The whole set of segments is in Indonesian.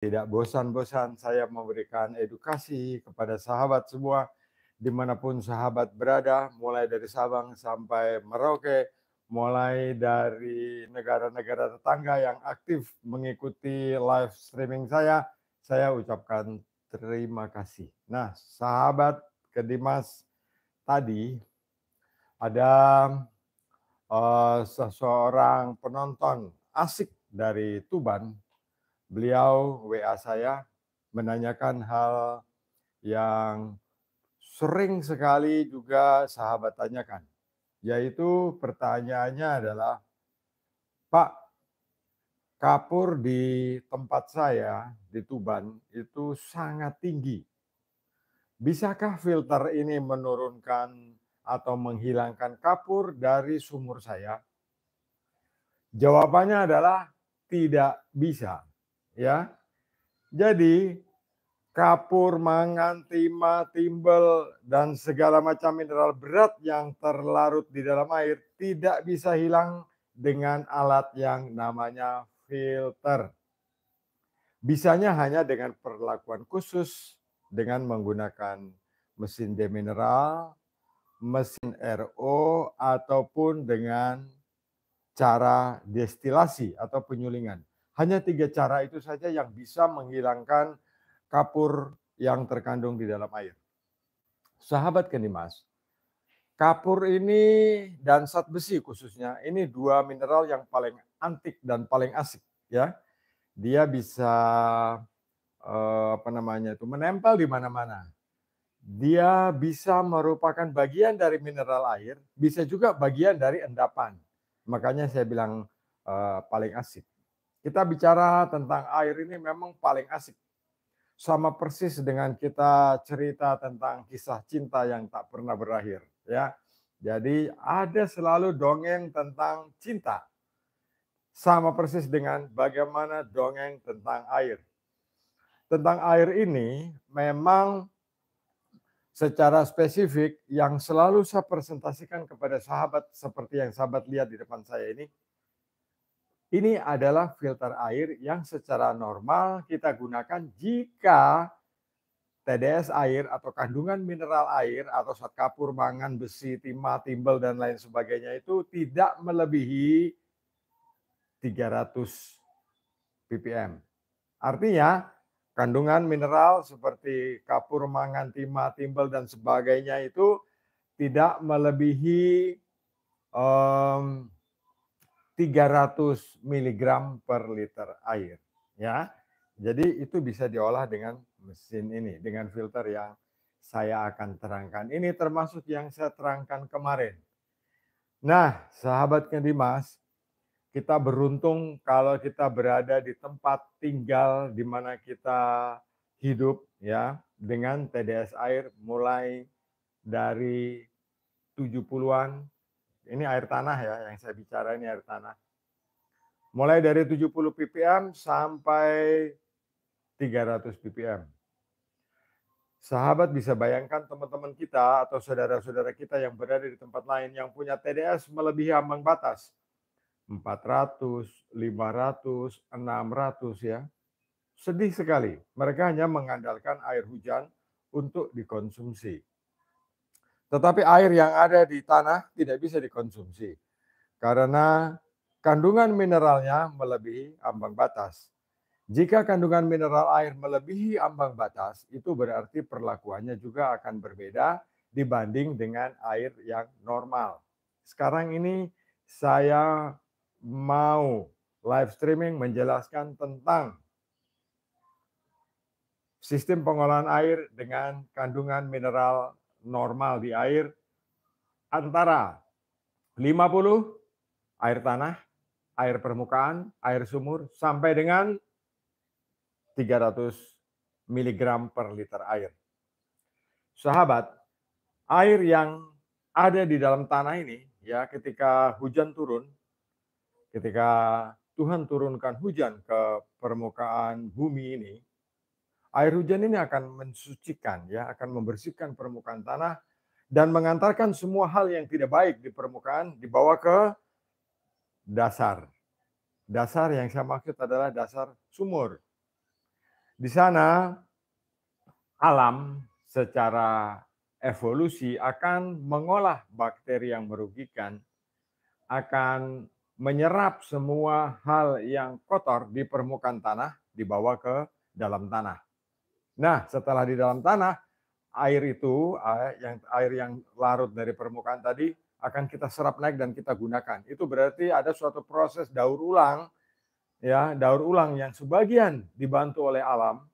Tidak bosan-bosan saya memberikan edukasi kepada sahabat semua, dimanapun sahabat berada, mulai dari Sabang sampai Merauke, mulai dari negara-negara tetangga yang aktif mengikuti live streaming saya ucapkan terima kasih. Nah, sahabat Kedimas, tadi ada seseorang penonton asik dari Tuban. Beliau WA saya menanyakan hal yang sering sekali juga sahabat tanyakan, yaitu pertanyaannya adalah, "Pak, kapur di tempat saya di Tuban itu sangat tinggi. Bisakah filter ini menurunkan atau menghilangkan kapur dari sumur saya?" Jawabannya adalah tidak bisa, ya. Jadi kapur, mangan, timah, timbel, dan segala macam mineral berat yang terlarut di dalam air tidak bisa hilang dengan alat yang namanya filter. Bisanya hanya dengan perlakuan khusus dengan menggunakan mesin demineral, mesin RO, ataupun dengan cara destilasi atau penyulingan. Hanya 3 cara itu saja yang bisa menghilangkan kapur yang terkandung di dalam air. Sahabat Kenimas, kapur ini dan zat besi khususnya, ini 2 mineral yang paling antik dan paling asik ya. Dia bisa, menempel di mana-mana. Dia bisa merupakan bagian dari mineral air, bisa juga bagian dari endapan. Makanya saya bilang, paling asik. Kita bicara tentang air ini memang paling asik. Sama persis dengan kita cerita tentang kisah cinta yang tak pernah berakhir, ya. Jadi ada selalu dongeng tentang cinta. Sama persis dengan bagaimana dongeng tentang air. Tentang air ini memang secara spesifik yang selalu saya presentasikan kepada sahabat seperti yang sahabat lihat di depan saya ini adalah filter air yang secara normal kita gunakan jika TDS air atau kandungan mineral air atau zat kapur, mangan, besi, timah, timbel, dan lain sebagainya itu tidak melebihi 300 ppm. Artinya kandungan mineral seperti kapur, mangan, timah, timbel, dan sebagainya itu tidak melebihi 300 miligram per liter air, ya. Jadi itu bisa diolah dengan mesin ini, dengan filter yang saya akan terangkan. Ini termasuk yang saya terangkan kemarin. Nah, sahabat Dimas, kita beruntung kalau kita berada di tempat tinggal di mana kita hidup ya, dengan TDS air mulai dari 70-an. Ini air tanah ya, yang saya bicara ini air tanah. Mulai dari 70 ppm sampai 300 ppm. Sahabat bisa bayangkan teman-teman kita atau saudara-saudara kita yang berada di tempat lain yang punya TDS melebihi ambang batas 400, 500, 600 ya. Sedih sekali. Mereka hanya mengandalkan air hujan untuk dikonsumsi. Tetapi air yang ada di tanah tidak bisa dikonsumsi karena kandungan mineralnya melebihi ambang batas. Jika kandungan mineral air melebihi ambang batas, itu berarti perlakuannya juga akan berbeda dibanding dengan air yang normal. Sekarang ini saya mau live streaming menjelaskan tentang sistem pengolahan air dengan kandungan mineral normal di air antara 50 air tanah, air permukaan, air sumur, sampai dengan 300 miligram per liter air. Sahabat, air yang ada di dalam tanah ini ya ketika hujan turun, ketika Tuhan turunkan hujan ke permukaan bumi ini, air hujan ini akan mensucikan ya, akan membersihkan permukaan tanah dan mengantarkan semua hal yang tidak baik di permukaan dibawa ke dasar. Dasar yang saya maksud adalah dasar sumur. Di sana alam secara evolusi akan mengolah bakteri yang merugikan, akan menyerap semua hal yang kotor di permukaan tanah, dibawa ke dalam tanah. Nah, setelah di dalam tanah, air yang larut dari permukaan tadi akan kita serap naik dan kita gunakan. Itu berarti ada suatu proses daur ulang, ya, daur ulang yang sebagian dibantu oleh alam,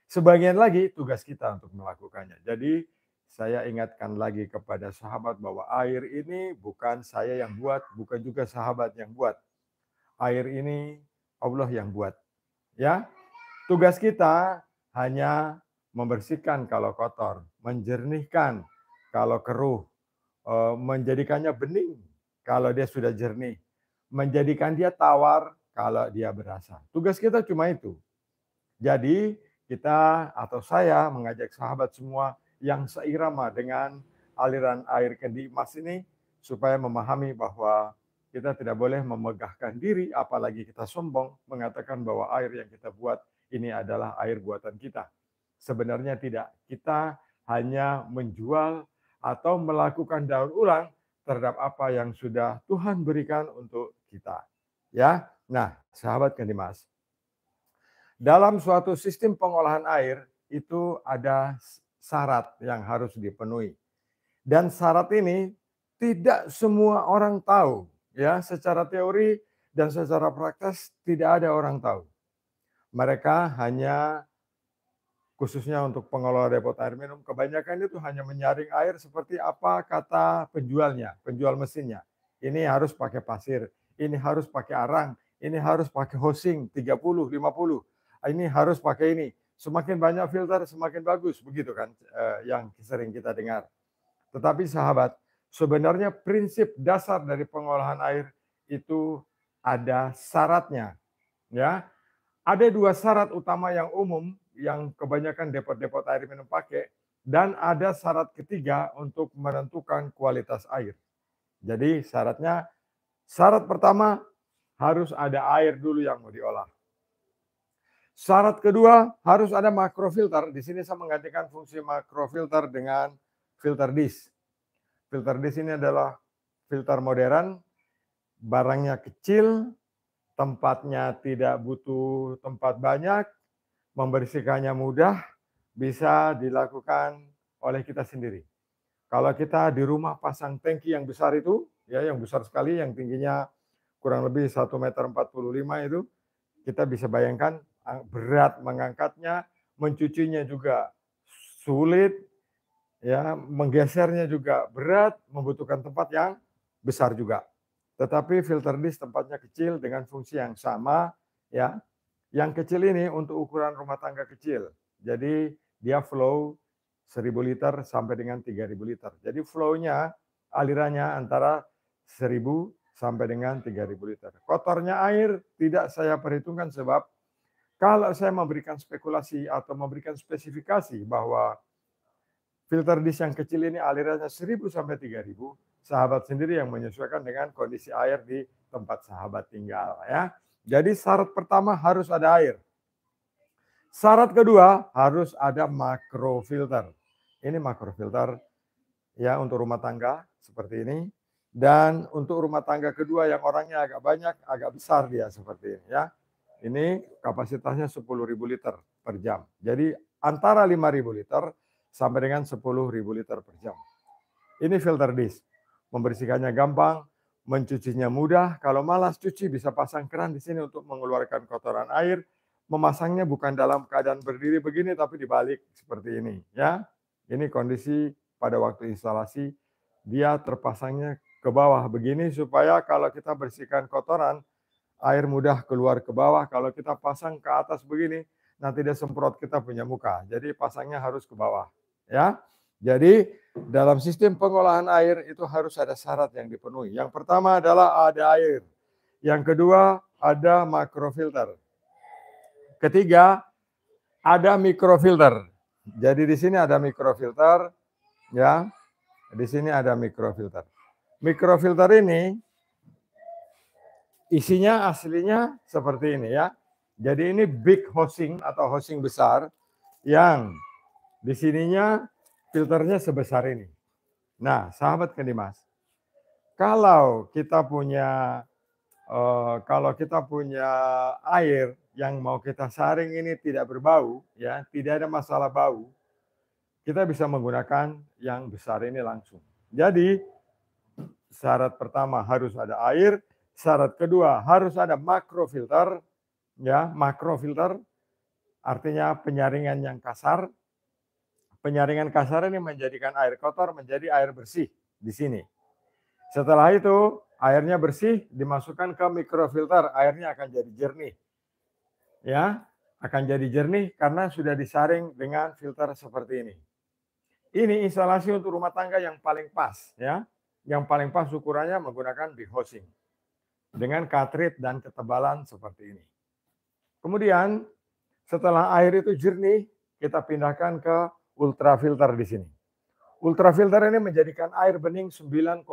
sebagian lagi tugas kita untuk melakukannya. Jadi saya ingatkan lagi kepada sahabat bahwa air ini bukan saya yang buat, bukan juga sahabat yang buat. Air ini Allah yang buat. Ya, tugas kita hanya membersihkan kalau kotor, menjernihkan kalau keruh, menjadikannya bening kalau dia sudah jernih, menjadikan dia tawar kalau dia berasa. Tugas kita cuma itu. Jadi kita atau saya mengajak sahabat semua yang seirama dengan aliran air kendi emas ini supaya memahami bahwa kita tidak boleh memegahkan diri, apalagi kita sombong mengatakan bahwa air yang kita buat ini adalah air buatan kita. Sebenarnya tidak. Kita hanya menjual atau melakukan daur ulang terhadap apa yang sudah Tuhan berikan untuk kita. Ya, nah, sahabat kendi emas, dalam suatu sistem pengolahan air itu ada syarat yang harus dipenuhi. Dan syarat ini tidak semua orang tahu, ya, secara teori dan secara praktis tidak ada orang tahu. Mereka hanya khususnya untuk pengelola depot air minum, kebanyakan itu hanya menyaring air seperti apa kata penjualnya, penjual mesinnya. Ini harus pakai pasir, ini harus pakai arang, ini harus pakai hosing 30, 50, ini harus pakai ini. Semakin banyak filter, semakin bagus, begitu kan yang sering kita dengar. Tetapi sahabat, sebenarnya prinsip dasar dari pengolahan air itu ada syaratnya. Ya, ada 2 syarat utama yang umum yang kebanyakan depot-depot air minum pakai, dan ada syarat ketiga untuk menentukan kualitas air. Jadi syarat pertama harus ada air dulu yang mau diolah. Syarat kedua harus ada makrofilter. Di sini saya menggantikan fungsi makrofilter dengan filter dish. Filter dish ini adalah filter modern, barangnya kecil, tempatnya tidak butuh tempat banyak, membersihkannya mudah, bisa dilakukan oleh kita sendiri. Kalau kita di rumah pasang tangki yang besar itu, ya yang besar sekali, yang tingginya kurang lebih 1,45 meter itu, kita bisa bayangkan berat mengangkatnya, mencucinya juga sulit, ya, menggesernya juga berat, membutuhkan tempat yang besar juga. Tetapi filter dish tempatnya kecil dengan fungsi yang sama, ya. Yang kecil ini untuk ukuran rumah tangga kecil. Jadi dia flow 1.000 liter sampai dengan 3.000 liter. Jadi flow-nya, alirannya antara 1.000 sampai dengan 3.000 liter. Kotornya air tidak saya perhitungkan sebab kalau saya memberikan spekulasi atau memberikan spesifikasi bahwa filter dish yang kecil ini alirannya 1.000 sampai 3.000, sahabat sendiri yang menyesuaikan dengan kondisi air di tempat sahabat tinggal, ya. Jadi syarat pertama harus ada air. Syarat kedua harus ada makrofilter. Ini makrofilter ya untuk rumah tangga seperti ini. Dan untuk rumah tangga kedua yang orangnya agak banyak, agak besar dia seperti ini ya. Ini kapasitasnya 10.000 liter per jam. Jadi antara 5.000 liter sampai dengan 10.000 liter per jam. Ini filter dish. Membersihkannya gampang, mencucinya mudah. Kalau malas cuci bisa pasang keran di sini untuk mengeluarkan kotoran air. Memasangnya bukan dalam keadaan berdiri begini tapi dibalik seperti ini ya. Ini kondisi pada waktu instalasi, dia terpasangnya ke bawah begini supaya kalau kita bersihkan kotoran, air mudah keluar ke bawah. Kalau kita pasang ke atas begini, nanti dia semprot kita punya muka. Jadi pasangnya harus ke bawah ya. Jadi dalam sistem pengolahan air itu harus ada syarat yang dipenuhi. Yang pertama adalah ada air. Yang kedua ada makrofilter. Ketiga ada mikrofilter. Jadi di sini ada mikrofilter ya. Di sini ada mikrofilter. Mikrofilter ini isinya aslinya seperti ini ya. Jadi ini big housing atau housing besar yang di sininya filternya sebesar ini. Nah, sahabat Kendimas, kalau kita punya air yang mau kita saring ini tidak berbau, ya, tidak ada masalah bau, kita bisa menggunakan yang besar ini langsung. Jadi syarat pertama harus ada air, syarat kedua harus ada makrofilter, ya, makrofilter artinya penyaringan yang kasar. Penyaringan kasar ini menjadikan air kotor menjadi air bersih di sini. Setelah itu airnya bersih dimasukkan ke mikrofilter, airnya akan jadi jernih. Ya, akan jadi jernih karena sudah disaring dengan filter seperti ini. Ini instalasi untuk rumah tangga yang paling pas, ya. Yang paling pas ukurannya menggunakan big housing dengan cartridge dan ketebalan seperti ini. Kemudian setelah air itu jernih, kita pindahkan ke ultrafilter di sini. Ultrafilter ini menjadikan air bening 9,99%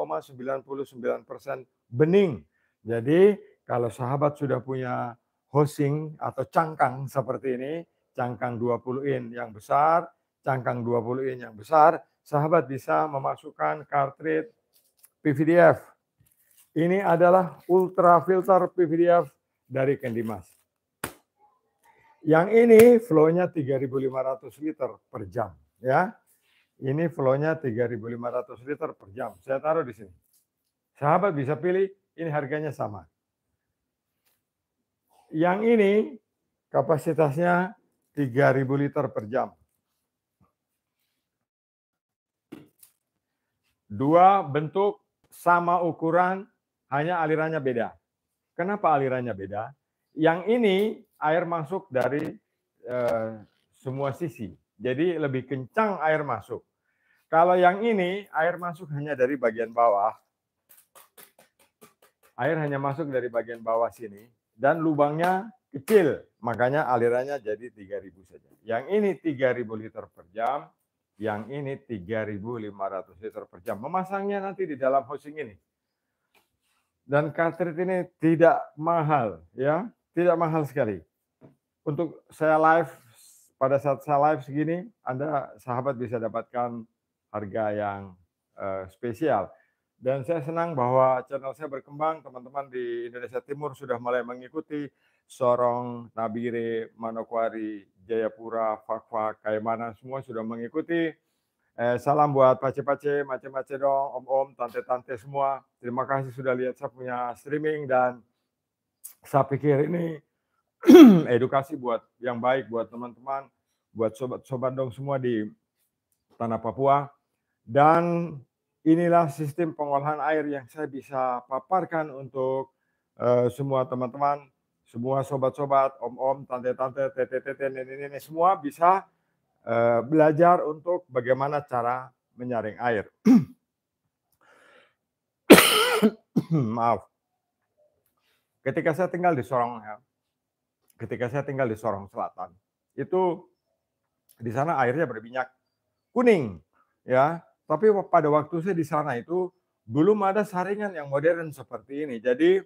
bening. Jadi kalau sahabat sudah punya housing atau cangkang seperti ini, cangkang 20 in yang besar, cangkang 20 in yang besar, sahabat bisa memasukkan cartridge PVDF. Ini adalah ultrafilter PVDF dari Kendimas. Yang ini flow-nya 3.500 liter per jam, ya. Ini flow-nya 3.500 liter per jam. Saya taruh di sini. Sahabat bisa pilih, ini harganya sama. Yang ini kapasitasnya 3.000 liter per jam. Dua bentuk sama ukuran, hanya alirannya beda. Kenapa alirannya beda? Yang ini air masuk dari semua sisi. Jadi lebih kencang air masuk. Kalau yang ini air masuk hanya dari bagian bawah. Air hanya masuk dari bagian bawah sini dan lubangnya kecil, makanya alirannya jadi 3.000 saja. Yang ini 3.000 liter per jam, yang ini 3.500 liter per jam. Memasangnya nanti di dalam housing ini. Dan cartridge ini tidak mahal, ya, tidak mahal sekali. Untuk saya live, pada saat saya live segini, Anda sahabat bisa dapatkan harga yang spesial. Dan saya senang bahwa channel saya berkembang, teman-teman di Indonesia Timur sudah mulai mengikuti, Sorong, Nabire, Manokwari, Jayapura, Fakfak, Kaimana, semua sudah mengikuti. Salam buat pace-pace, mace-mace dong, om-om, tante-tante semua. Terima kasih sudah lihat saya punya streaming dan saya pikir ini edukasi buat yang baik buat teman-teman, buat sobat-sobat dong semua di tanah Papua. Dan inilah sistem pengolahan air yang saya bisa paparkan untuk semua teman-teman, semua sobat-sobat, om-om, tante-tante, tete-tete, nenek-nenek semua bisa belajar untuk bagaimana cara menyaring air. Maaf. Ketika saya tinggal di Sorong, ya, ketika saya tinggal di Sorong Selatan, itu di sana airnya berminyak kuning, ya. Tapi pada waktu saya di sana itu belum ada saringan yang modern seperti ini. Jadi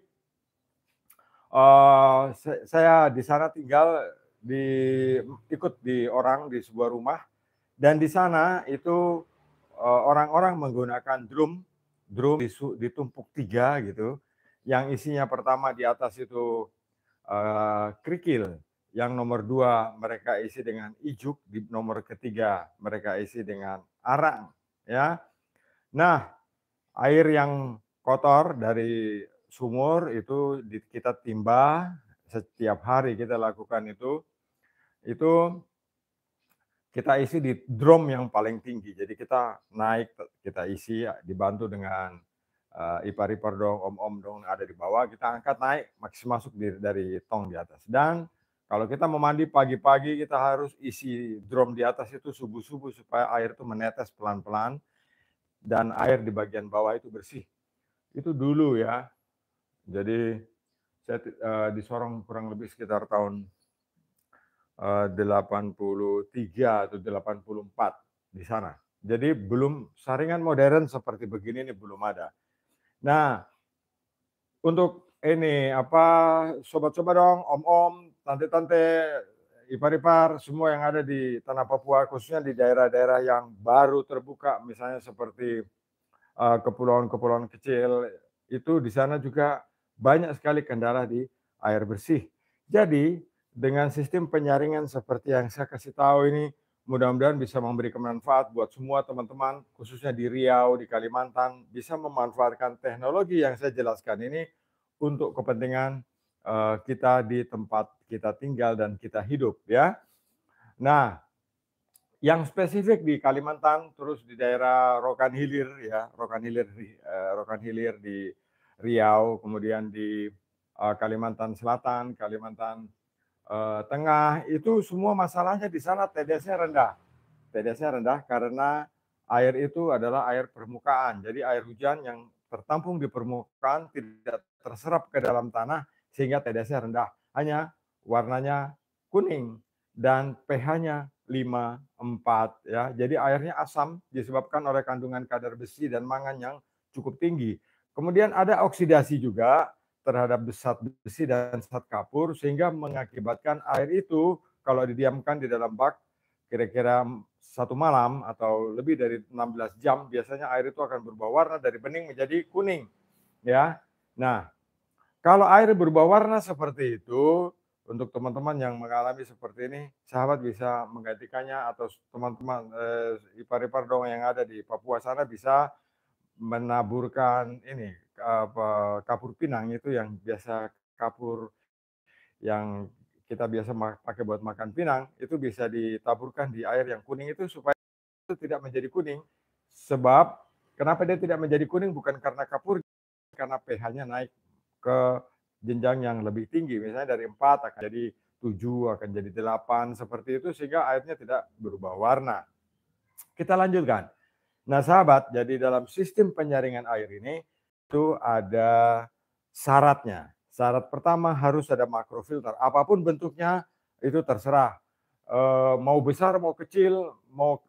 saya di sana tinggal ikut di orang di sebuah rumah dan di sana itu orang-orang menggunakan drum ditumpuk 3 gitu, yang isinya pertama di atas itu kerikil, yang nomor 2 mereka isi dengan ijuk, di nomor ketiga mereka isi dengan arang, ya. Nah, air yang kotor dari sumur itu kita timba setiap hari kita lakukan itu kita isi di drum yang paling tinggi. Jadi kita naik, kita isi dibantu dengan ipar-ipar dong, om-om dong ada di bawah, kita angkat naik masuk dari tong di atas. Dan kalau kita mau mandi pagi-pagi kita harus isi drum di atas itu subuh-subuh supaya air itu menetes pelan-pelan dan air di bagian bawah itu bersih. Itu dulu ya. Jadi saya di Sorong kurang lebih sekitar tahun 83 atau 84 di sana. Jadi belum saringan modern seperti begini ini belum ada. Nah, untuk ini apa, sobat-sobat dong, om-om, tante-tante, ipar-ipar, semua yang ada di tanah Papua, khususnya di daerah-daerah yang baru terbuka, misalnya seperti kepulauan-kepulauan kecil, itu di sana juga banyak sekali kendala di air bersih. Jadi, dengan sistem penyaringan seperti yang saya kasih tahu ini, mudah-mudahan bisa memberikan manfaat buat semua teman-teman, khususnya di Riau, di Kalimantan, bisa memanfaatkan teknologi yang saya jelaskan ini untuk kepentingan kita di tempat kita tinggal dan kita hidup ya. Nah, yang spesifik di Kalimantan, terus di daerah Rokan Hilir ya, Rokan Hilir di Riau, kemudian di Kalimantan Selatan, Kalimantan Tengah, itu semua masalahnya di sana TDS-nya rendah. TDS-nya rendah karena air itu adalah air permukaan. Jadi air hujan yang tertampung di permukaan tidak terserap ke dalam tanah sehingga TDS-nya rendah. Hanya warnanya kuning dan pH-nya 5, 4 ya. Jadi airnya asam disebabkan oleh kandungan kadar besi dan mangan yang cukup tinggi. Kemudian ada oksidasi juga terhadap zat besi dan zat kapur sehingga mengakibatkan air itu kalau didiamkan di dalam bak kira-kira 1 malam atau lebih dari 16 jam biasanya air itu akan berubah warna dari bening menjadi kuning ya. Nah, kalau air berubah warna seperti itu, untuk teman-teman yang mengalami seperti ini, sahabat bisa menggantikannya atau teman-teman ipar-ipar dong yang ada di Papua sana bisa menaburkan ini apa, kapur pinang itu yang biasa kapur yang kita biasa pakai buat makan pinang, itu bisa ditaburkan di air yang kuning itu supaya itu tidak menjadi kuning. Sebab kenapa dia tidak menjadi kuning bukan karena kapur, karena pH-nya naik ke jenjang yang lebih tinggi, misalnya dari 4 akan jadi 7, akan jadi 8, seperti itu sehingga airnya tidak berubah warna. Kita lanjutkan. Nah sahabat, jadi dalam sistem penyaringan air ini, itu ada syaratnya. Syarat pertama harus ada makrofilter, apapun bentuknya itu terserah. Mau besar, mau kecil, mau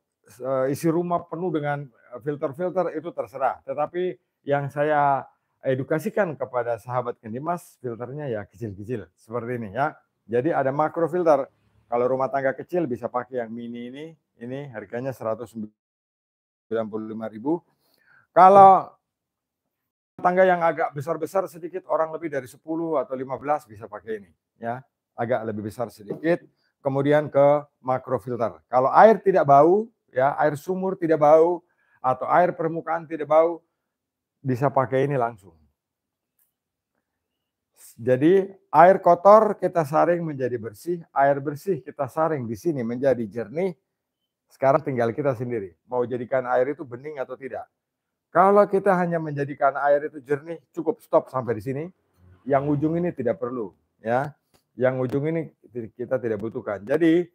isi rumah penuh dengan filter-filter itu terserah. Tetapi yang saya edukasikan kepada sahabat Kendimas, filternya ya kecil-kecil, seperti ini ya. Jadi ada makrofilter, kalau rumah tangga kecil bisa pakai yang mini ini harganya 195.000. Kalau tangga yang agak besar-besar sedikit, orang lebih dari 10 atau 15 bisa pakai ini, ya. Agak lebih besar sedikit, kemudian ke makrofilter. Kalau air tidak bau, ya, air sumur tidak bau, atau air permukaan tidak bau, bisa pakai ini langsung. Jadi air kotor kita saring menjadi bersih, air bersih kita saring di sini menjadi jernih, sekarang tinggal kita sendiri, mau jadikan air itu bening atau tidak. Kalau kita hanya menjadikan air itu jernih, cukup stop sampai di sini. Yang ujung ini tidak perlu, ya. Yang ujung ini kita tidak butuhkan. Jadi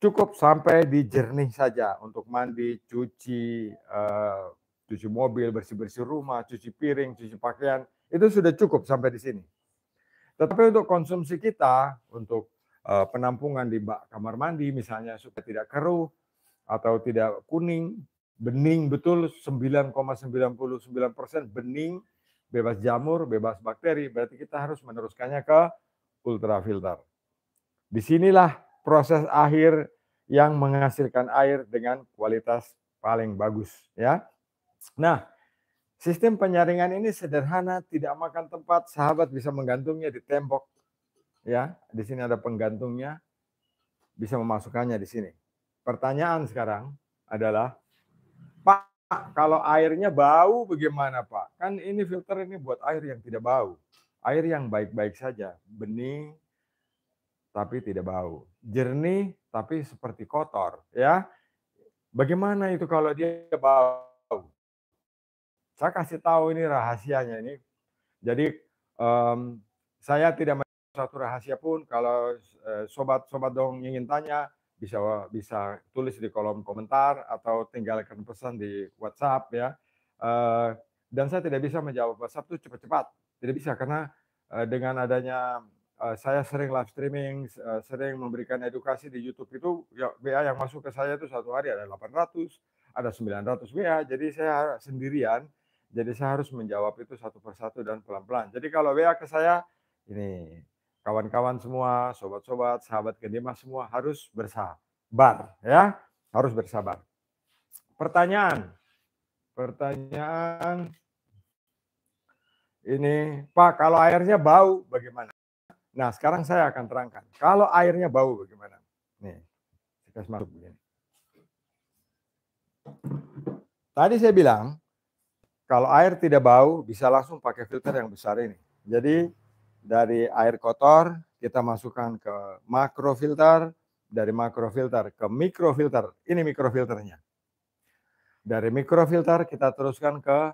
cukup sampai di jernih saja untuk mandi, cuci mobil, bersih-bersih rumah, cuci piring, cuci pakaian, itu sudah cukup sampai di sini. Tetapi untuk konsumsi kita, untuk penampungan di bak kamar mandi misalnya supaya tidak keruh atau tidak kuning, bening betul 9,99% bening, bebas jamur, bebas bakteri, berarti kita harus meneruskannya ke ultrafilter. Disinilah proses akhir yang menghasilkan air dengan kualitas paling bagus ya. Nah, sistem penyaringan ini sederhana, tidak makan tempat, sahabat bisa menggantungnya di tembok ya. Di sini ada penggantungnya, bisa memasukkannya di sini. Pertanyaan sekarang adalah, Pak, kalau airnya bau bagaimana Pak? Kan ini filter ini buat air yang tidak bau. Air yang baik-baik saja, bening tapi tidak bau. Jernih tapi seperti kotor ya. Bagaimana itu kalau dia bau? Saya kasih tahu ini rahasianya ini. Jadi saya tidak satu rahasia pun kalau sobat-sobat dong ingin tanya bisa bisa tulis di kolom komentar atau tinggalkan pesan di WhatsApp ya. Dan saya tidak bisa menjawab WhatsApp itu cepat-cepat, tidak bisa karena dengan adanya saya sering live streaming, sering memberikan edukasi di YouTube itu ya WA yang masuk ke saya itu satu hari ada 800, ada 900 WA, jadi saya sendirian Jadi saya harus menjawab itu satu persatu dan pelan-pelan. Jadi kalau WA ke saya, ini kawan-kawan semua, sobat-sobat, sahabat Kedimas semua harus bersabar ya, harus bersabar. Pertanyaan, pertanyaan ini, Pak, kalau airnya bau bagaimana? Nah, sekarang saya akan terangkan. Kalau airnya bau bagaimana? Nih, saya kasih masuk begini. Tadi saya bilang, kalau air tidak bau, bisa langsung pakai filter yang besar ini. Jadi, dari air kotor, kita masukkan ke makrofilter, dari makrofilter ke mikrofilter. Ini mikrofilternya. Dari mikrofilter, kita teruskan ke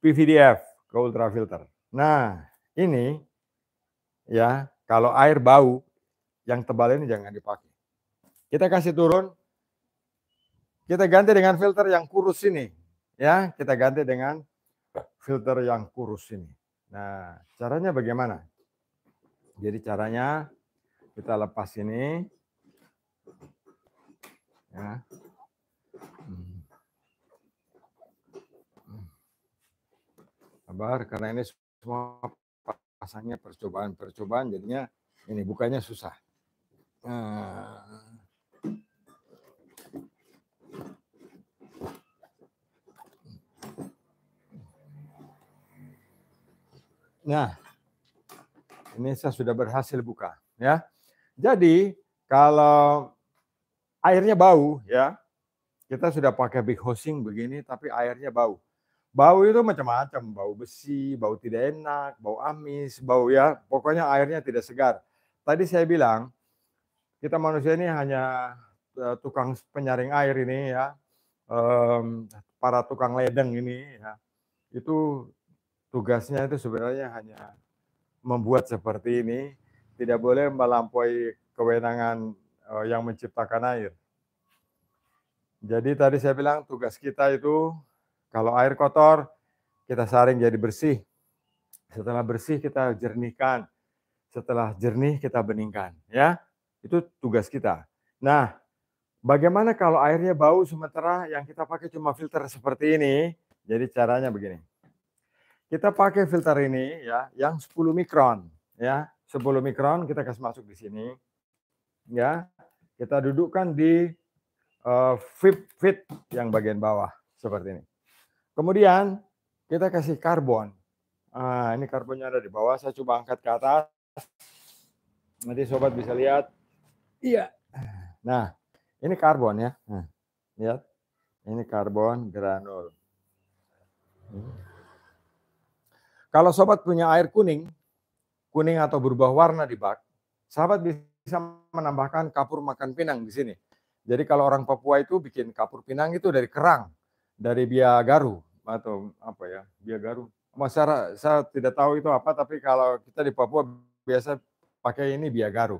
PVDF, ke ultrafilter. Nah, ini ya, kalau air bau, yang tebal ini jangan dipakai. Kita kasih turun, kita ganti dengan filter yang kurus ini. Ya, kita ganti dengan filter yang kurus ini. Nah, caranya bagaimana? Jadi caranya kita lepas ini. Ya. Sabar, karena ini semua pasangnya percobaan, jadinya ini bukanya susah. Nah, ini saya sudah berhasil buka, ya. Jadi kalau airnya bau, ya, kita sudah pakai big hosing begini, tapi airnya bau. Bau itu macam-macam, bau besi, bau tidak enak, bau amis, bau ya, pokoknya airnya tidak segar. Tadi saya bilang, kita manusia ini hanya tukang penyaring air ini ya, para tukang ledeng ini ya, itu tugasnya itu sebenarnya hanya membuat seperti ini, tidak boleh melampaui kewenangan yang menciptakan air. Jadi tadi saya bilang tugas kita itu kalau air kotor kita saring jadi bersih. Setelah bersih kita jernihkan. Setelah jernih kita beningkan, ya. Itu tugas kita. Nah, bagaimana kalau airnya bau sementara yang kita pakai cuma filter seperti ini? Jadi caranya begini. Kita pakai filter ini ya, yang 10 mikron, ya. 10 mikron kita kasih masuk di sini. Ya. Kita dudukkan di fit yang bagian bawah seperti ini. Kemudian kita kasih karbon. Ini karbonnya ada di bawah, saya coba angkat ke atas. Nanti sobat bisa lihat. Iya. Nah, ini karbon ya. Nah, lihat. Ini karbon granul. Kalau sobat punya air kuning atau berubah warna di bak, sahabat bisa menambahkan kapur makan pinang di sini. Jadi kalau orang Papua itu bikin kapur pinang itu dari kerang, dari bia garu atau apa ya, bia garu. Saya tidak tahu itu apa, tapi kalau kita di Papua biasa pakai ini bia garu.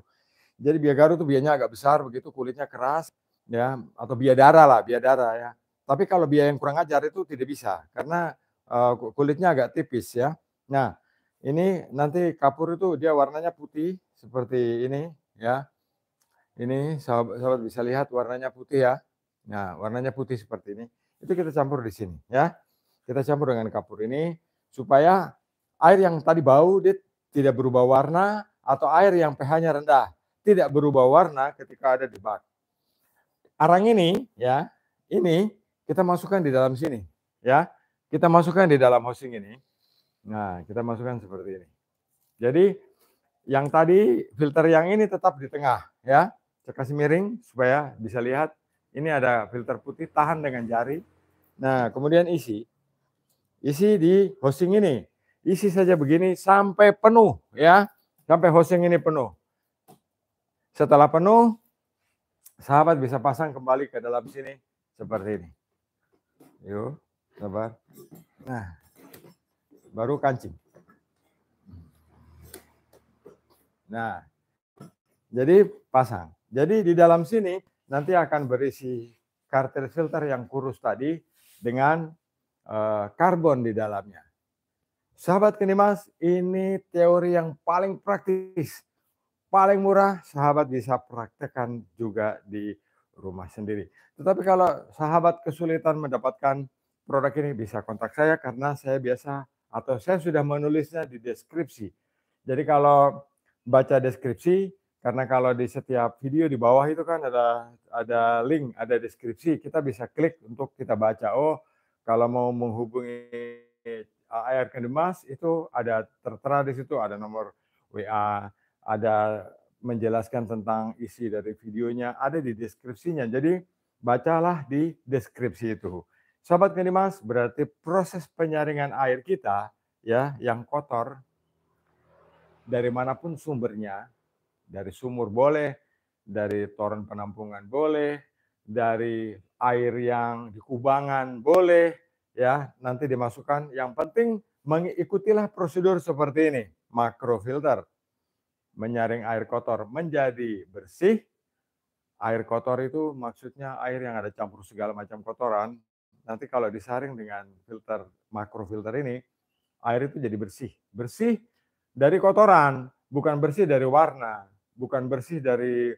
Jadi bia garu itu bianya agak besar begitu, kulitnya keras, ya, atau bia darah lah, bia darah ya. Tapi kalau bia yang kurang ajar itu tidak bisa, karena kulitnya agak tipis ya. Nah, ini nanti kapur itu dia warnanya putih seperti ini ya. Ini sahabat bisa lihat warnanya putih ya. Nah, warnanya putih seperti ini. Itu kita campur di sini ya. Kita campur dengan kapur ini supaya air yang tadi bau dia tidak berubah warna atau air yang pH-nya rendah tidak berubah warna ketika ada di bak. Arang ini ya, ini kita masukkan di dalam sini ya. Kita masukkan di dalam hosing ini. Nah, kita masukkan seperti ini. Jadi yang tadi filter yang ini tetap di tengah ya. Saya kasih miring supaya bisa lihat. Ini ada filter putih tahan dengan jari. Nah, kemudian isi di hosing ini. Isi saja begini sampai penuh ya. Sampai hosing ini penuh. Setelah penuh, sahabat bisa pasang kembali ke dalam sini seperti ini. Yuk, sabar. Nah, baru kancing. Nah, jadi pasang. Jadi di dalam sini nanti akan berisi karter filter yang kurus tadi dengan karbon di dalamnya. Sahabat Kedimas, ini teori yang paling praktis, paling murah, sahabat bisa praktekkan juga di rumah sendiri. Tetapi kalau sahabat kesulitan mendapatkan produk ini bisa kontak saya karena saya biasa atau saya sudah menulisnya di deskripsi. Jadi kalau baca deskripsi, karena kalau di setiap video di bawah itu kan ada link, ada deskripsi, kita bisa klik untuk kita baca. Oh, kalau mau menghubungi AR Kendimas itu ada tertera di situ, ada nomor WA, ada menjelaskan tentang isi dari videonya, ada di deskripsinya. Jadi bacalah di deskripsi itu. Sobat Kendimas, berarti proses penyaringan air kita ya yang kotor dari manapun sumbernya, dari sumur boleh, dari toren penampungan boleh, dari air yang di kubangan boleh, ya nanti dimasukkan. Yang penting mengikutilah prosedur seperti ini, makrofilter, menyaring air kotor menjadi bersih. Air kotor itu maksudnya air yang ada campur segala macam kotoran. Nanti kalau disaring dengan filter makrofilter ini, air itu jadi bersih. Bersih dari kotoran, bukan bersih dari warna, bukan bersih dari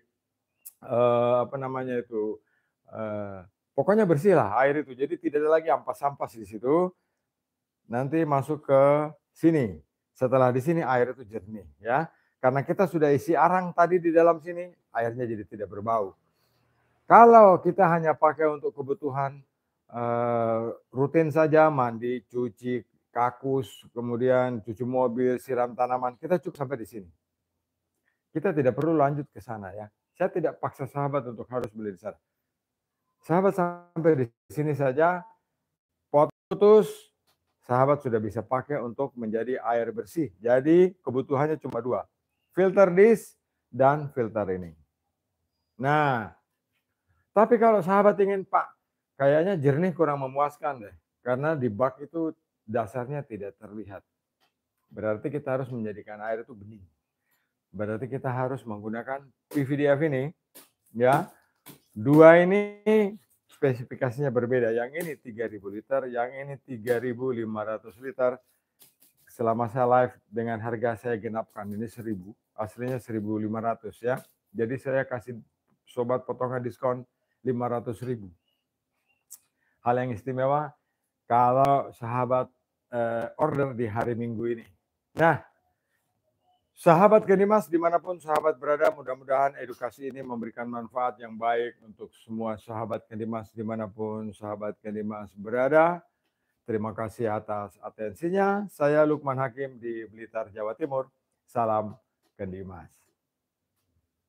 apa namanya itu, pokoknya bersih lah air itu. Jadi tidak ada lagi ampas-ampas di situ, nanti masuk ke sini. Setelah di sini air itu jernih ya. Karena kita sudah isi arang tadi di dalam sini, airnya jadi tidak berbau. Kalau kita hanya pakai untuk kebutuhan rutin saja, mandi, cuci kakus, kemudian cuci mobil, siram tanaman, kita cukup sampai di sini. Kita tidak perlu lanjut ke sana ya. Saya tidak paksa sahabat untuk harus beli di sana. Sahabat sampai di sini saja, putus, sahabat sudah bisa pakai untuk menjadi air bersih. Jadi kebutuhannya cuma dua, filter dish dan filter ini. Nah, tapi kalau sahabat ingin, Pak, kayaknya jernih kurang memuaskan deh, karena di bak itu dasarnya tidak terlihat. Berarti kita harus menjadikan air itu bening. Berarti kita harus menggunakan PVDF ini, ya. Dua ini spesifikasinya berbeda. Yang ini 3.000 liter, yang ini 3.500 liter. Selama saya live dengan harga saya genapkan ini 1.000, aslinya 1.500 ya. Jadi saya kasih sobat potongan diskon 500.000. Hal yang istimewa kalau sahabat order di hari Minggu ini. Nah, sahabat Kendimas dimanapun sahabat berada, mudah-mudahan edukasi ini memberikan manfaat yang baik untuk semua sahabat Kendimas dimanapun sahabat Kendimas berada. Terima kasih atas atensinya. Saya Lukman Hakim di Blitar, Jawa Timur. Salam Kendimas.